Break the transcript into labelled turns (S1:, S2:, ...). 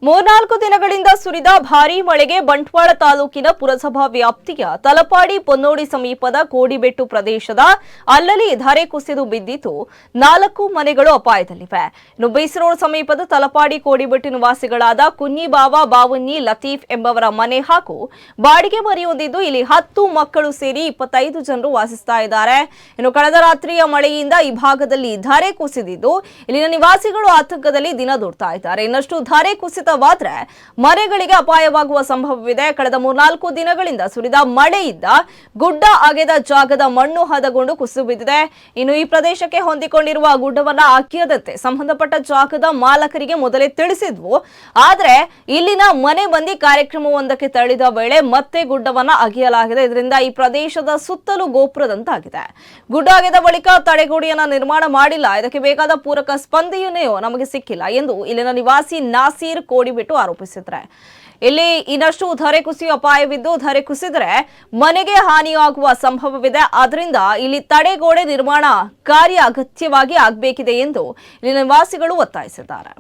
S1: ಮೂರ್ನಾಲ್ಕು ದಿನಗಳಿಂದ ಸುರಿದ ಭಾರೀ ಮಳೆಗೆ ಬಂಟ್ವಾಳ ತಾಲೂಕಿನ ಪುರಸಭಾ ವ್ಯಾಪ್ತಿಯ ತಲಪಾಡಿ ಪೊನ್ನೋಡಿ ಸಮೀಪದ ಕೋಡಿಬೆಟ್ಟು ಪ್ರದೇಶದ ಅಲ್ಲಲ್ಲಿ ಧಾರೆ ಕುಸಿದು ಬಿದ್ದಿದ್ದು 4 ಮನೆಗಳು ಅಪಾಯದಲ್ಲಿವೆ. ಇನ್ನು ಬೈಸರೋಡ್ ಸಮೀಪದ ತಲಪಾಡಿ ಕೋಡಿಬೆಟ್ಟು ನಿವಾಸಿಗಳಾದ ಕುನ್ನಿಬಾವ ಬಾವನ್ನಿ ಲತೀಫ್ ಎಂಬವರ ಮನೆ ಹಾಗೂ ಬಾಡಿಗೆ ಮನೆಯೊಂದಿದ್ದು ಇಲ್ಲಿ 10 ಮಕ್ಕಳು ಸೇರಿ 25 ಜನರು ವಾಸಿಸ್ತಾ ಇದ್ದಾರೆ. ಇನ್ನು ಕಳೆದ ರಾತ್ರಿಯ ಮಳೆಯಿಂದ ಈ ಭಾಗದಲ್ಲಿ ಧಾರೆ ಕುಸಿದಿದ್ದು ಇಲ್ಲಿನ ನಿವಾಸಿಗಳು ಆತಂಕದಲ್ಲಿ ದಿನ ದೂಡ್ತಾ ಇದ್ದಾರೆ. ಇನ್ನಷ್ಟು ಧಾರೆ ಕುಸಿತವಾದರೆ ಮನೆಗಳಿಗೆ ಅಪಾಯವಾಗುವ ಸಂಭವವಿದೆ. ಕಳೆದ 3-4 ದಿನಗಳಿಂದ ಸುರಿದ ಮಳೆಯಿಂದ ಗುಡ್ಡ ಅಗೆದ ಜಾಗದ ಮಣ್ಣು ಹದಗೊಂಡು ಕುಸಿದು ಬಿದ್ದಿದೆ. ಇನ್ನು ಈ ಪ್ರದೇಶಕ್ಕೆ ಹೊಂದಿಕೊಂಡಿರುವ ಗುಡ್ಡವನ್ನ ಅಗೆಯದಂತೆ ಸಂಬಂಧಪಟ್ಟ ಜಾಗದ ಮಾಲಕರಿಗೆ ಮೊದಲೇ ತಿಳಿಸಿದ್ವು. ಆದರೆ ಇಲ್ಲಿನ ಮನೆ ಮಂದಿ ಕಾರ್ಯಕ್ರಮವೊಂದಕ್ಕೆ ತೆರಳಿದ ವೇಳೆ ಮತ್ತೆ ಗುಡ್ಡವನ್ನ ಅಗೆಯಲಾಗಿದೆ. ಇದರಿಂದ ಈ ಪ್ರದೇಶದ ಸುತ್ತಲೂ ಗೋಪುರದಂತಾಗಿದೆ. ಗುಡ್ಡ ಅಗೆದ ಬಳಿಕ ತಡೆಗೋಡೆಯನ್ನ ನಿರ್ಮಾಣ ಮಾಡಿಲ್ಲ. ಇದಕ್ಕೆ ಬೇಕಾದ ಪೂರಕ ಸ್ಪಂದನೆಯೂ ನಮಗೆ ಸಿಕ್ಕಿಲ್ಲ ಎಂದು ಇಲ್ಲಿನ ನಿವಾಸಿ ನಾಸೀರ್ ಕೋಡಿಬೆಟ್ಟು ಆರೋಪಿಸಿದ್ದಾರೆ. ಇಲ್ಲಿ ಇನ್ನಷ್ಟು ಧಾರೆ ಕುಸಿಯುವ ಅಪಾಯವಿದ್ದು ಧಾರೆ ಕುಸಿದರೆ ಮನೆಗೆ ಹಾನಿಯಾಗುವ ಸಂಭವವಿದೆ. ಆದ್ದರಿಂದ ಇಲ್ಲಿ ತಡೆಗೋಡೆ ನಿರ್ಮಾಣ ಕಾರ್ಯ ಅಗತ್ಯವಾಗಿ ಆಗಬೇಕಿದೆ ಎಂದು ಇಲ್ಲಿನ ನಿವಾಸಿಗಳು ಒತ್ತಾಯಿಸಿದ್ದಾರೆ.